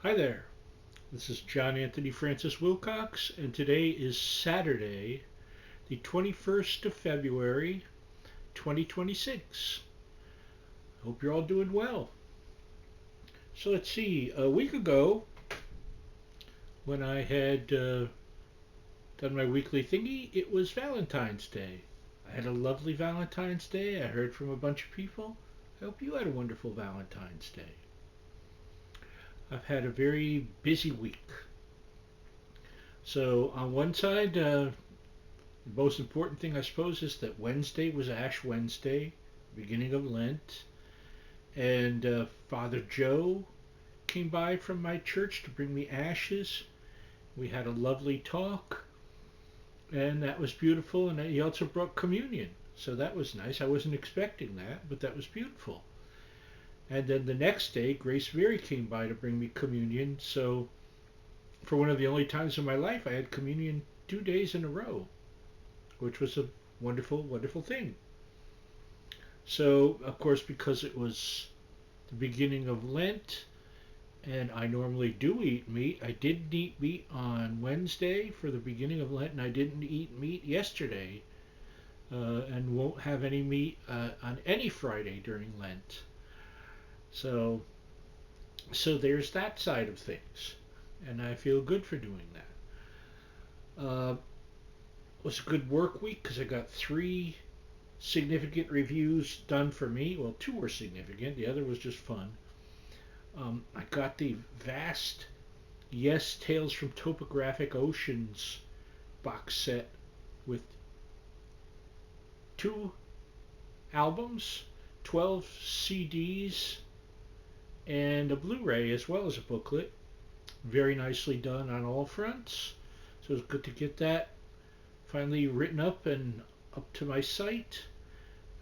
Hi there. This is John Anthony Francis Wilcox, and today is Saturday, the 21st of February, 2026. Hope you're all doing well. So let's see. A week ago, when I had done my weekly thingy, it was Valentine's Day. I had a lovely Valentine's Day. I heard from a bunch of people. I hope you had a wonderful Valentine's Day. I've had a very busy week. So, on one side, the most important thing, I suppose, is that Wednesday was Ash Wednesday, beginning of Lent, and Father Joe came by from my church to bring me ashes. We had a lovely talk, and that was beautiful. And he also brought communion, so that was nice. I wasn't expecting that, but that was beautiful. And then the next day, Grace Mary came by to bring me communion. So, for one of the only times in my life, I had communion 2 days in a row, which was a wonderful, wonderful thing. So, of course, because it was the beginning of Lent and I normally do eat meat, I didn't eat meat on Wednesday for the beginning of Lent, and I didn't eat meat yesterday, and won't have any meat on any Friday during Lent. So, so there's that side of things, and I feel good for doing that. It was a good work week because I got three significant reviews done for me. Well, two were significant, the other was just fun. I got the vast Yes Tales from Topographic Oceans box set with two albums, 12 CDs, and a Blu ray as well as a booklet. Very nicely done on all fronts. So it's good to get that finally written up and up to my site.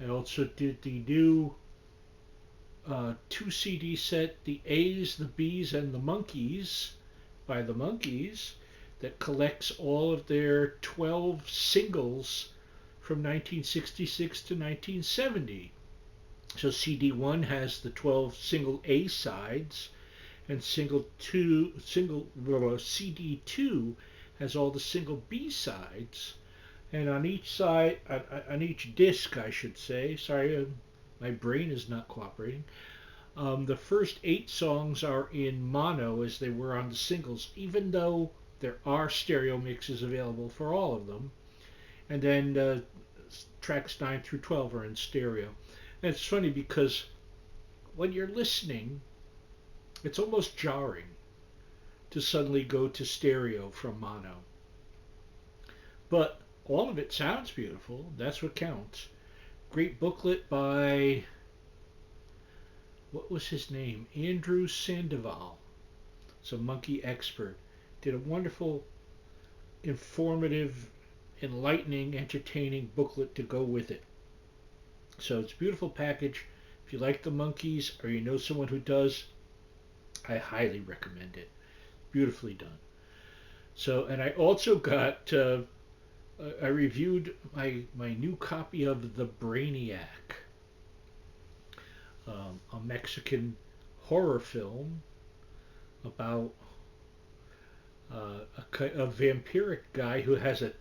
I also did the new two CD set, The A's, the B's, and the Monkeys by the Monkees, that collects all of their 12 singles from 1966 to 1970. So CD1 has the 12 single A sides, and CD2 has all the single B sides. And on each side, on each disc, I should say, sorry, my brain is not cooperating. The first 8 songs are in mono as they were on the singles, even though there are stereo mixes available for all of them. And then tracks 9 through 12 are in stereo. And it's funny because when you're listening, it's almost jarring to suddenly go to stereo from mono. But all of it sounds beautiful. That's what counts. Great booklet by, what was his name? Andrew Sandoval. It's a monkey expert. Did a wonderful, informative, enlightening, entertaining booklet to go with it. So it's a beautiful package. If you like the Monkees or you know someone who does, I highly recommend it. Beautifully done. So, and I also got, I reviewed my new copy of The Brainiac, a Mexican horror film about a vampiric guy who has a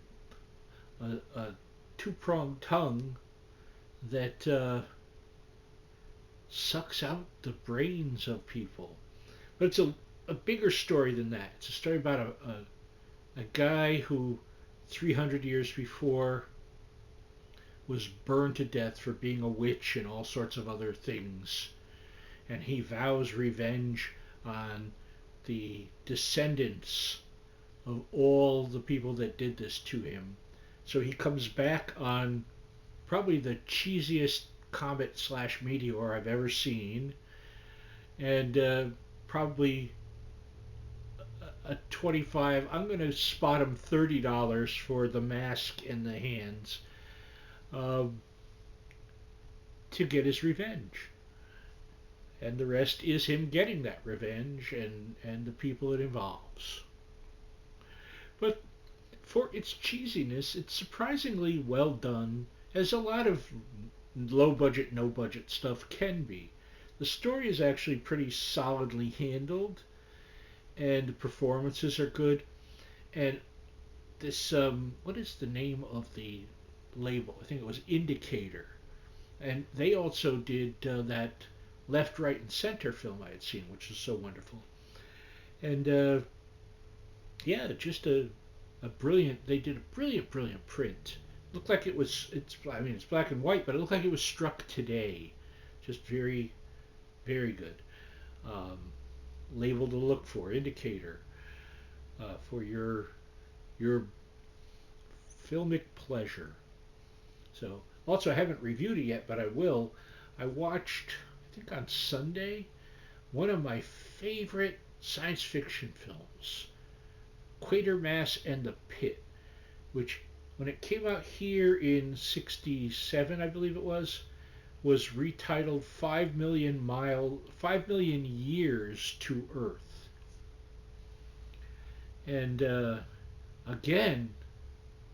two-pronged tongue that sucks out the brains of people. But it's a bigger story than that. It's a story about a guy who 300 years before was burned to death for being a witch and all sorts of other things. And he vows revenge on the descendants of all the people that did this to him. So he comes back on probably the cheesiest comet slash meteor I've ever seen, and probably a 25. I'm going to spot him $30 for the mask and the hands, um, to get his revenge. And the rest is him getting that revenge and the people it involves. But for its cheesiness, it's surprisingly well done, as a lot of low budget, no budget stuff can be. The story is actually pretty solidly handled, and the performances are good. And this, what is the name of the label? I think it was Indicator, and they also did that Left, Right, and Center film I had seen, which was so wonderful. And yeah, just a brilliant. They did a brilliant print. Looked like it was. It's. I mean, it's black and white, but it looked like it was struck today. Just very good. Um, Label to look for, Indicator, for your filmic pleasure. So, also, I haven't reviewed it yet, but I will. I watched, I think on Sunday, one of my favorite science fiction films, Quatermass and the Pit, which when it came out here in '67, I believe it was retitled 5 million years to Earth. And again,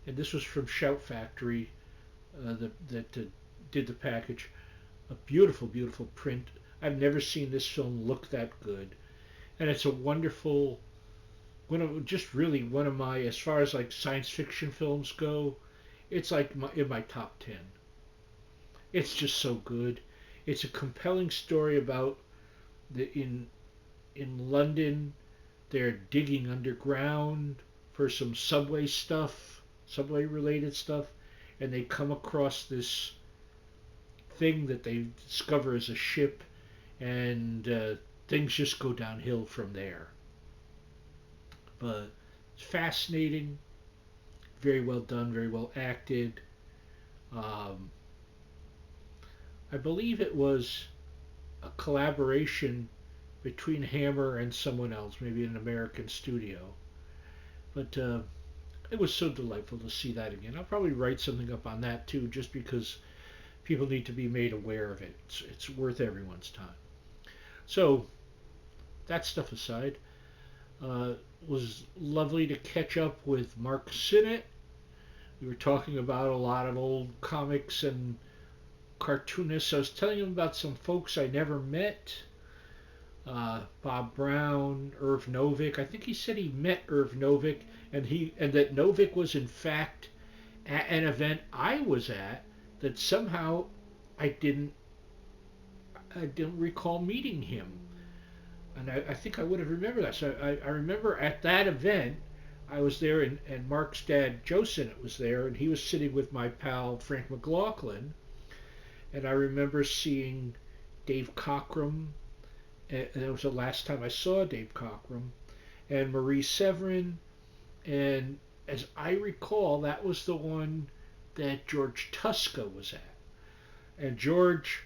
and this was from Shout Factory, that did the package. A beautiful print. I've never seen this film look that good, and it's a wonderful just really one of my, as far as like science fiction films go, it's like in my top 10. It's just so good. It's a compelling story about the in London they're digging underground for some subway related stuff, and they come across this thing that they discover as a ship, and things just go downhill from there. But it's fascinating, very well done, very well acted. Um, I believe it was a collaboration between Hammer and someone else, maybe an American studio. But it was so delightful to see that again. I'll probably write something up on that too, just because people need to be made aware of it. It's worth everyone's time. So, that stuff aside, was lovely to catch up with Mark Sinnott. We were talking about a lot of old comics and cartoonists. I was telling him about some folks I never met. Bob Brown, Irv Novick. I think he said he met Irv Novick, and that Novick was in fact at an event I was at that somehow I didn't I didn't recall meeting him, and I think I would have remembered that. So I remember at that event I was there, and Mark's dad Joe Sinnott was there, and he was sitting with my pal Frank McLaughlin, and I remember seeing Dave Cockrum, and that was the last time I saw Dave Cockrum, and Marie Severin, and as I recall, that was the one that George Tuska was at. And George,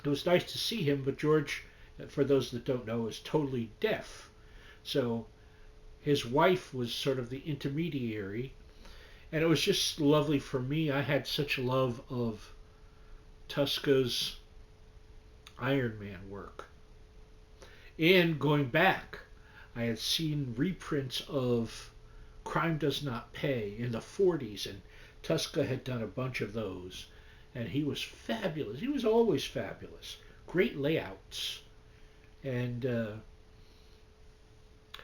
it was nice to see him, but George, for those that don't know, is totally deaf. So his wife was sort of the intermediary, and it was just lovely for me. I had such love of Tuska's Iron Man work. And going back, I had seen reprints of Crime Does Not Pay in the 40s, and Tuska had done a bunch of those, and he was fabulous. He was always fabulous. Great layouts. And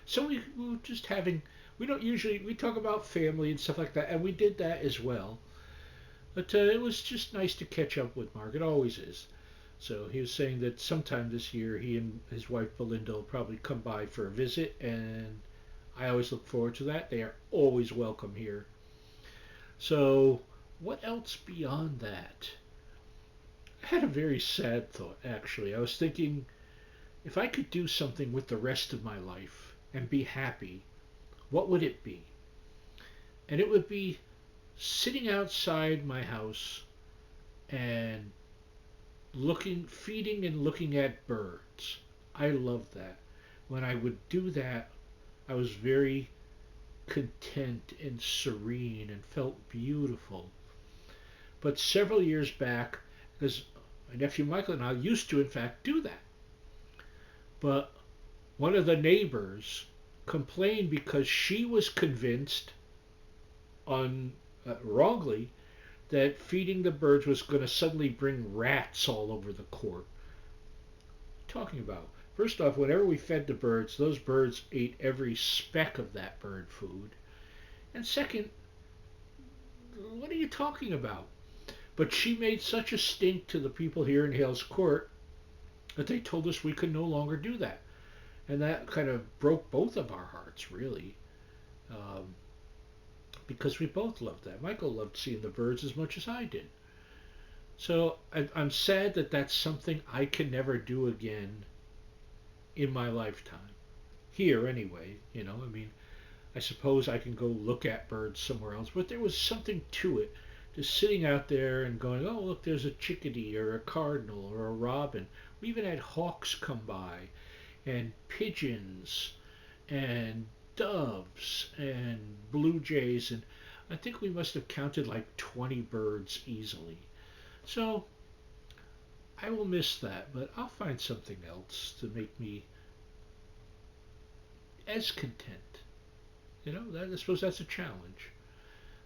so we were just having, we don't usually, we talk about family and stuff like that, and we did that as well. But it was just nice to catch up with Mark. It always is. So he was saying that sometime this year he and his wife Belinda will probably come by for a visit, and I always look forward to that. They are always welcome here. So what else beyond that? I had a very sad thought, actually. I was thinking, if I could do something with the rest of my life and be happy, what would it be? And it would be sitting outside my house and feeding and looking at birds. I loved that. When I would do that, I was very content and serene and felt beautiful. But several years back, because my nephew Michael and I used to, in fact, do that. But one of the neighbors complained because she was convinced, wrongly, that feeding the birds was going to suddenly bring rats all over the court. What are you talking about? First off, whenever we fed the birds, those birds ate every speck of that bird food. And second, what are you talking about? But she made such a stink to the people here in Hales Court that they told us we could no longer do that. And that kind of broke both of our hearts, really, um, because we both loved that. Michael loved seeing the birds as much as I did. So I'm sad that that's something I can never do again in my lifetime. Here, anyway, I mean, I suppose I can go look at birds somewhere else, but there was something to it. Just sitting out there and going, oh, look, there's a chickadee or a cardinal or a robin. We even had hawks come by, and pigeons, and doves, and blue jays, and I think we must have counted like 20 birds easily. So I will miss that, but I'll find something else to make me as content. I suppose that's a challenge.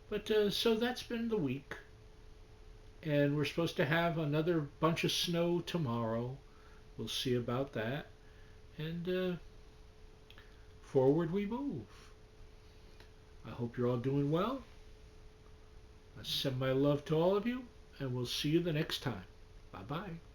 But so that's been the week, and we're supposed to have another bunch of snow tomorrow. We'll see about that, and forward we move. I hope you're all doing well. I send my love to all of you, and we'll see you the next time. Bye bye.